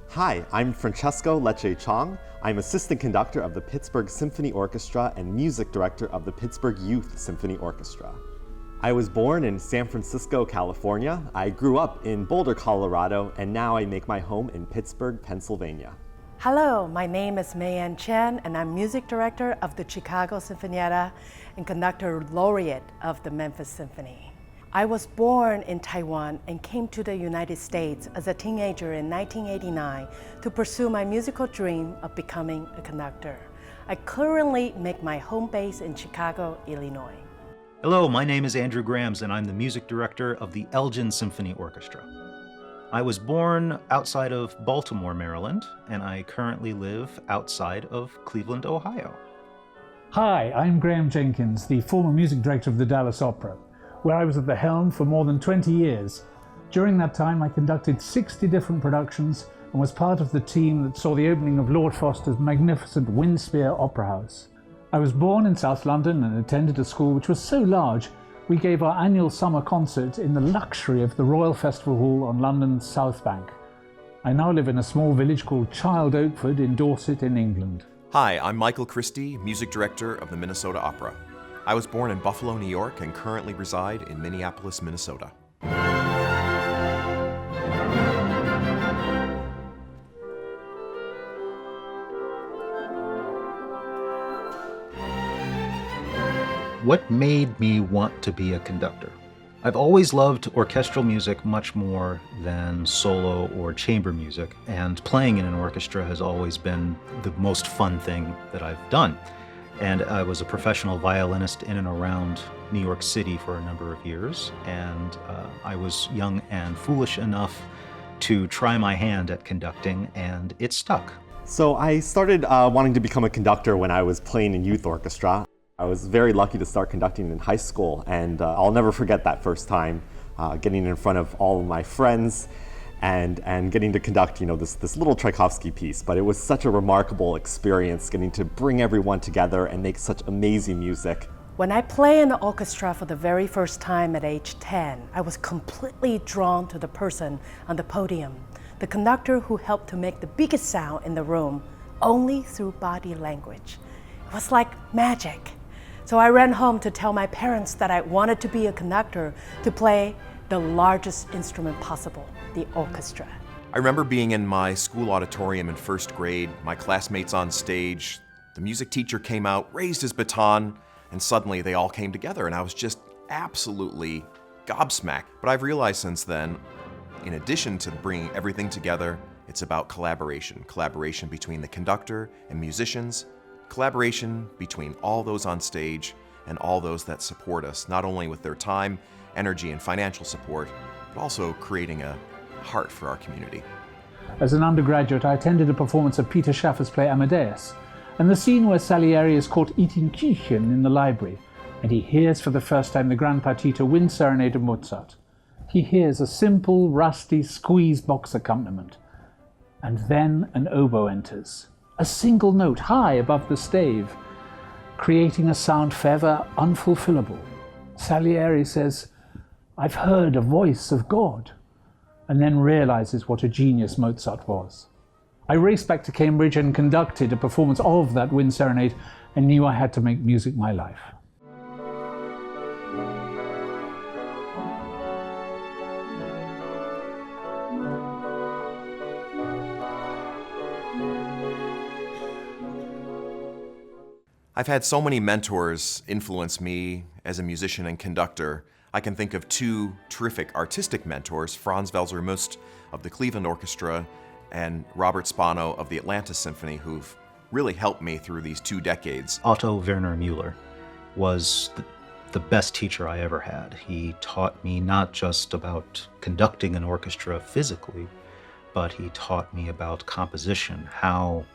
Hi, I'm Francesco Lecce Chong. I'm assistant conductor of the Pittsburgh Symphony Orchestra and music director of the Pittsburgh Youth Symphony Orchestra. I was born in San Francisco, California. I grew up in Boulder, Colorado, and now I make my home in Pittsburgh, Pennsylvania. Hello, my name is Mei-Ann Chen, and I'm music director of the Chicago Sinfonietta and conductor laureate of the Memphis Symphony. I was born in Taiwan and came to the United States as a teenager in 1989 to pursue my musical dream of becoming a conductor. I currently make my home base in Chicago, Illinois. Hello, my name is Andrew Grams and I'm the music director of the Elgin Symphony Orchestra. I was born outside of Baltimore, Maryland, and I currently live outside of Cleveland, Ohio. Hi, I'm Graham Jenkins, the former music director of the Dallas Opera, where I was at the helm for more than 20 years. During that time, I conducted 60 different productions and was part of the team that saw the opening of Lord Foster's magnificent Windspear Opera House. I was born in South London and attended a school which was so large, we gave our annual summer concert in the luxury of the Royal Festival Hall on London's South Bank. I now live in a small village called Child Oakford in Dorset in England. Hi, I'm Michael Christie, music director of the Minnesota Opera. I was born in Buffalo, New York, and currently reside in Minneapolis, Minnesota. What made me want to be a conductor? I've always loved orchestral music much more than solo or chamber music, and playing in an orchestra has always been the most fun thing that I've done. And I was a professional violinist in and around New York City for a number of years, and I was young and foolish enough to try my hand at conducting, and it stuck. So I started wanting to become a conductor when I was playing in youth orchestra. I was very lucky to start conducting in high school, and I'll never forget that first time getting in front of all of my friends and getting to conduct, this little Tchaikovsky piece. But it was such a remarkable experience getting to bring everyone together and make such amazing music. When I play in the orchestra for the very first time at age 10, I was completely drawn to the person on the podium, the conductor who helped to make the biggest sound in the room only through body language. It was like magic. So I ran home to tell my parents that I wanted to be a conductor to play the largest instrument possible, the orchestra. I remember being in my school auditorium in first grade, my classmates on stage, the music teacher came out, raised his baton, and suddenly they all came together, and I was just absolutely gobsmacked. But I've realized since then, in addition to bringing everything together, it's about collaboration. Collaboration between the conductor and musicians, collaboration between all those on stage and all those that support us, not only with their time, energy, and financial support, but also creating a heart for our community. As an undergraduate, I attended a performance of Peter Schaffer's play Amadeus, and the scene where Salieri is caught eating Kuchen in the library, and he hears for the first time the Grand Partita Wind Serenade of Mozart. He hears a simple, rusty squeeze box accompaniment, and then an oboe enters, a single note high above the stave, creating a sound forever unfulfillable. Salieri says, "I've heard a voice of God," and then realizes what a genius Mozart was. I raced back to Cambridge and conducted a performance of that Wind Serenade and knew I had to make music my life. I've had so many mentors influence me as a musician and conductor. I can think of two terrific artistic mentors, Franz Welser-Must of the Cleveland Orchestra and Robert Spano of the Atlanta Symphony, who've really helped me through these 2 decades. Otto Werner Müller was the best teacher I ever had. He taught me not just about conducting an orchestra physically, but he taught me about composition, how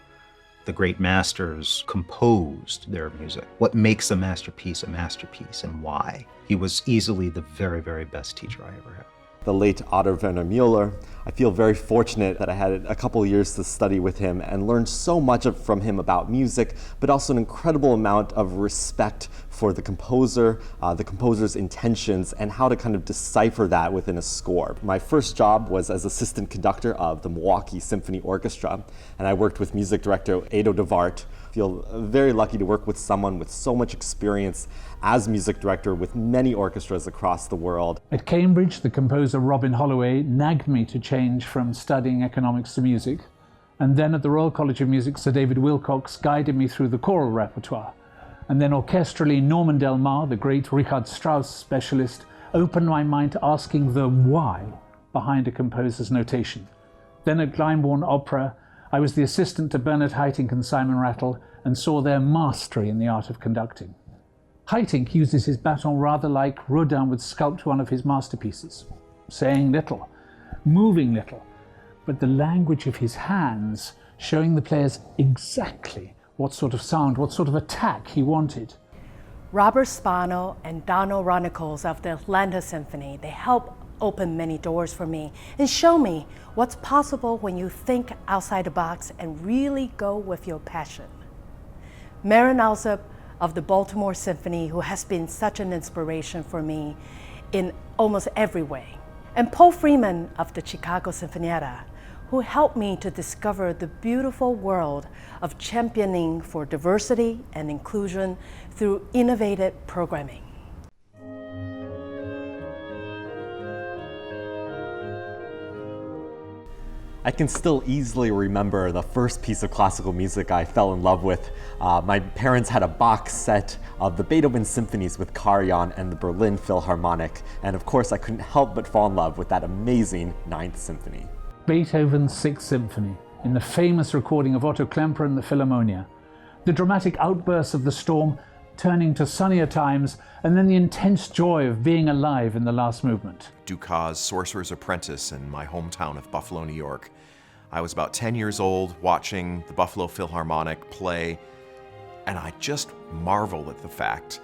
the great masters composed their music, what makes a masterpiece, and why. He was easily the very, very best teacher I ever had. The late Otto Werner Müller I feel very fortunate that I had a couple of years to study with him and learned so much from him about music, but also an incredible amount of respect for the composer's intentions, and how to kind of decipher that within a score. My first job was as assistant conductor of the Milwaukee Symphony Orchestra, and I worked with music director Edo de Wart. I feel very lucky to work with someone with so much experience as music director with many orchestras across the world. At Cambridge, the composer Robin Holloway nagged me to change from studying economics to music. And then at the Royal College of Music, Sir David Wilcox guided me through the choral repertoire. And then orchestrally, Norman Del Mar, the great Richard Strauss specialist, opened my mind to asking the why behind a composer's notation. Then at Glyndebourne Opera, I was the assistant to Bernard Haitink and Simon Rattle and saw their mastery in the art of conducting. Haitink uses his baton rather like Rodin would sculpt one of his masterpieces, saying little, moving little, but the language of his hands showing the players exactly what sort of sound, what sort of attack he wanted. Robert Spano and Donald Ronicles of the Atlanta Symphony, they help open many doors for me and show me what's possible when you think outside the box and really go with your passion. Marin Alsop of the Baltimore Symphony, who has been such an inspiration for me in almost every way. And Paul Freeman of the Chicago Sinfonietta, who helped me to discover the beautiful world of championing for diversity and inclusion through innovative programming. I can still easily remember the first piece of classical music I fell in love with. My parents had a box set of the Beethoven symphonies with Karajan and the Berlin Philharmonic, and of course I couldn't help but fall in love with that amazing Ninth Symphony. Beethoven's Sixth Symphony, in the famous recording of Otto Klemperer and the Philharmonia. The dramatic outbursts of the storm turning to sunnier times, and then the intense joy of being alive in the last movement. Dukas' Sorcerer's Apprentice in my hometown of Buffalo, New York. I was about 10 years old watching the Buffalo Philharmonic play, and I just marvel at the fact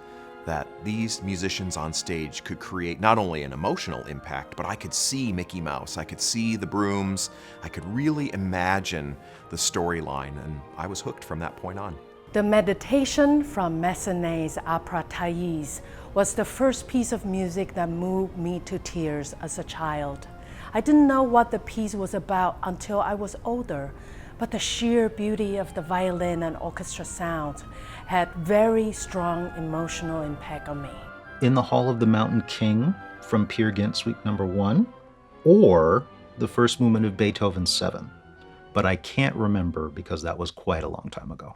that these musicians on stage could create not only an emotional impact, but I could see Mickey Mouse, I could see the brooms, I could really imagine the storyline, and I was hooked from that point on. The meditation from Massenet's opera Thais was the first piece of music that moved me to tears as a child. I didn't know what the piece was about until I was older, but the sheer beauty of the violin and orchestra sounds had very strong emotional impact on me. In the Hall of the Mountain King from Peer Gynt Suite No. 1, or the first movement of Beethoven's 7. But I can't remember because that was quite a long time ago.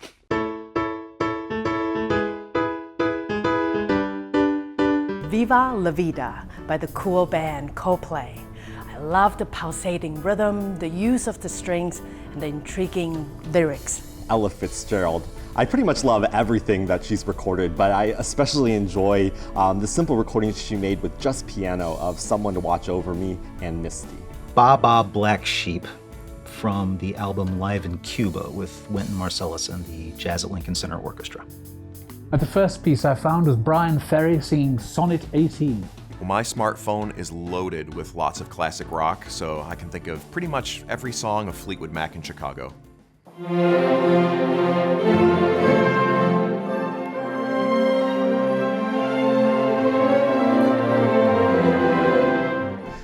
Viva la Vida by the cool band Coldplay. I love the pulsating rhythm, the use of the strings, and the intriguing lyrics. Ella Fitzgerald. I pretty much love everything that she's recorded, but I especially enjoy the simple recordings she made with just piano of Someone to Watch Over Me and Misty. Baba Black Sheep from the album Live in Cuba with Wynton Marsalis and the Jazz at Lincoln Center Orchestra. And the first piece I found was Brian Ferry singing Sonnet 18. Well, my smartphone is loaded with lots of classic rock, so I can think of pretty much every song of Fleetwood Mac in Chicago.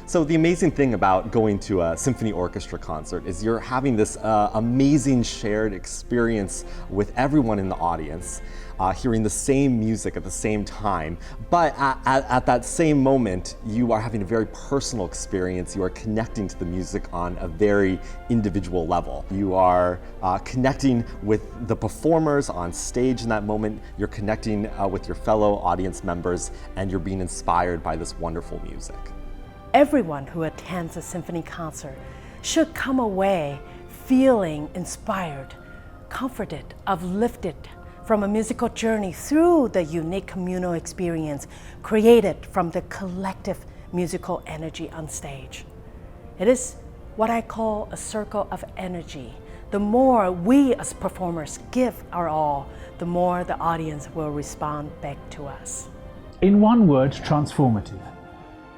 So the amazing thing about going to a symphony orchestra concert is you're having this amazing shared experience with everyone in the audience, hearing the same music at the same time. But at that same moment, you are having a very personal experience. You are connecting to the music on a very individual level. You are connecting with the performers on stage in that moment. You're connecting with your fellow audience members, and you're being inspired by this wonderful music. Everyone who attends a symphony concert should come away feeling inspired, comforted, uplifted from a musical journey through the unique communal experience created from the collective musical energy on stage. It is what I call a circle of energy. The more we as performers give our all, the more the audience will respond back to us. In one word, transformative.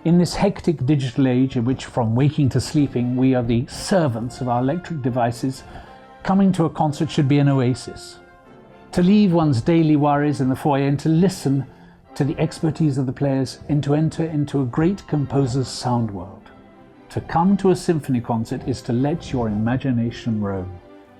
In this hectic digital age in which from waking to sleeping we are the servants of our electric devices, coming to a concert should be an oasis. To leave one's daily worries in the foyer and to listen to the expertise of the players and to enter into a great composer's sound world. To come to a symphony concert is to let your imagination roam.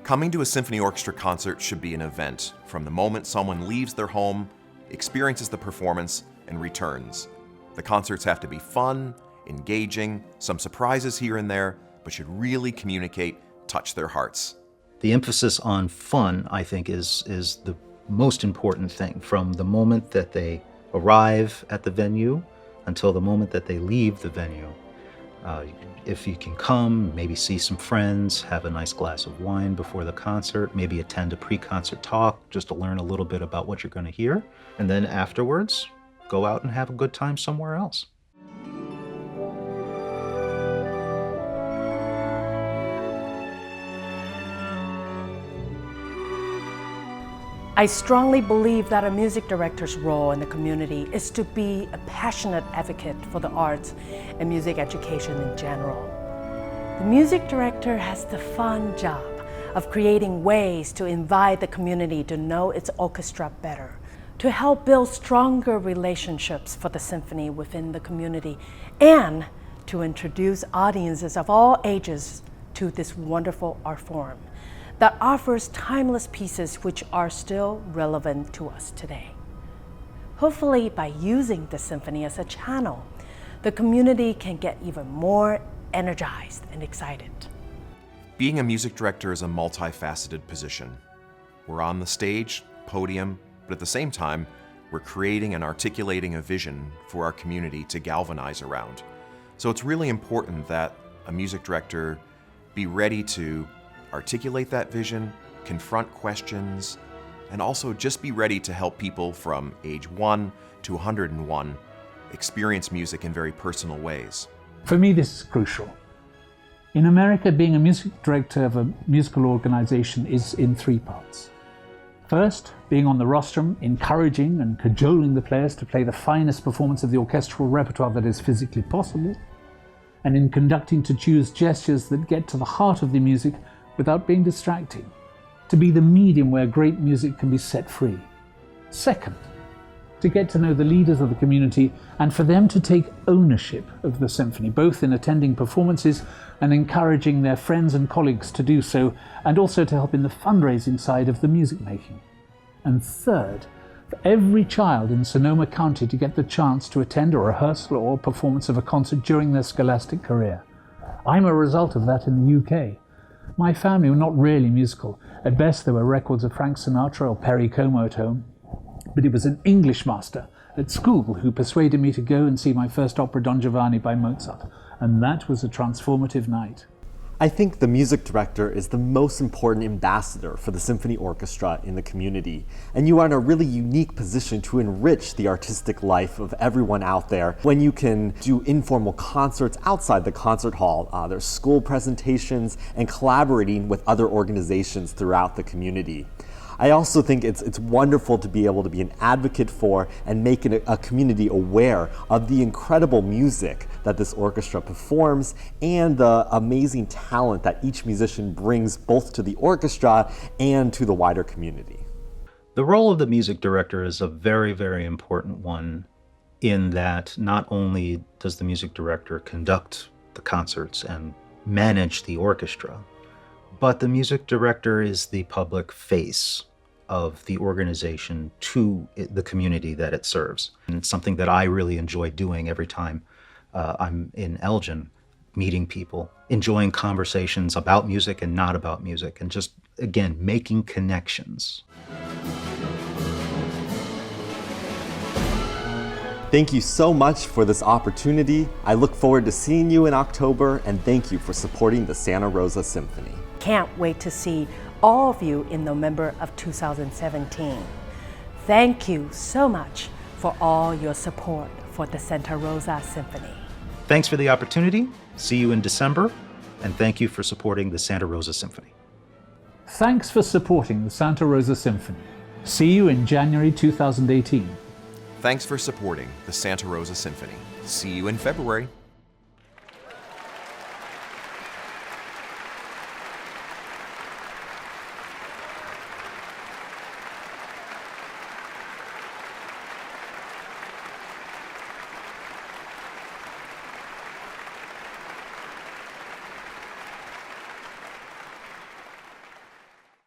Coming to a symphony orchestra concert should be an event from the moment someone leaves their home, experiences the performance, and returns. The concerts have to be fun, engaging, some surprises here and there, but should really communicate, touch their hearts. The emphasis on fun, I think, is the most important thing. From the moment that they arrive at the venue until the moment that they leave the venue. If you can come, maybe see some friends, have a nice glass of wine before the concert, maybe attend a pre-concert talk just to learn a little bit about what you're going to hear, and then afterwards, go out and have a good time somewhere else. I strongly believe that a music director's role in the community is to be a passionate advocate for the arts and music education in general. The music director has the fun job of creating ways to invite the community to know its orchestra better, to help build stronger relationships for the symphony within the community, and to introduce audiences of all ages to this wonderful art form that offers timeless pieces which are still relevant to us today. Hopefully, by using the symphony as a channel, the community can get even more energized and excited. Being a music director is a multifaceted position. We're on the stage, podium, but at the same time, we're creating and articulating a vision for our community to galvanize around. So it's really important that a music director be ready to articulate that vision, confront questions, and also just be ready to help people from age 1 to 101 experience music in very personal ways. For me, this is crucial. In America, being a music director of a musical organization is in 3 parts. First, being on the rostrum, encouraging and cajoling the players to play the finest performance of the orchestral repertoire that is physically possible, and in conducting to choose gestures that get to the heart of the music without being distracting, to be the medium where great music can be set free. Second, to get to know the leaders of the community and for them to take ownership of the symphony, both in attending performances and encouraging their friends and colleagues to do so, and also to help in the fundraising side of the music making. And third, for every child in Sonoma County to get the chance to attend a rehearsal or performance of a concert during their scholastic career. I'm a result of that in the UK. My family were not really musical. At best, there were records of Frank Sinatra or Perry Como at home. But it was an English master at school who persuaded me to go and see my first opera, Don Giovanni by Mozart. And that was a transformative night. I think the music director is the most important ambassador for the symphony orchestra in the community, and you are in a really unique position to enrich the artistic life of everyone out there when you can do informal concerts outside the concert hall. There's school presentations and collaborating with other organizations throughout the community. I also think it's wonderful to be able to be an advocate for and make a community aware of the incredible music that this orchestra performs and the amazing talent that each musician brings both to the orchestra and to the wider community. The role of the music director is a very, very important one in that not only does the music director conduct the concerts and manage the orchestra, but the music director is the public face of the organization to the community that it serves. And it's something that I really enjoy doing every time I'm in Elgin, meeting people, enjoying conversations about music and not about music, and just, again, making connections. Thank you so much for this opportunity. I look forward to seeing you in October, and thank you for supporting the Santa Rosa Symphony. Can't wait to see all of you in November of 2017. Thank you so much for all your support for the Santa Rosa Symphony. Thanks for the opportunity. See you in December, and thank you for supporting the Santa Rosa Symphony. Thanks for supporting the Santa Rosa Symphony. See you in January 2018. thanks for supporting the Santa Rosa Symphony. See you in February.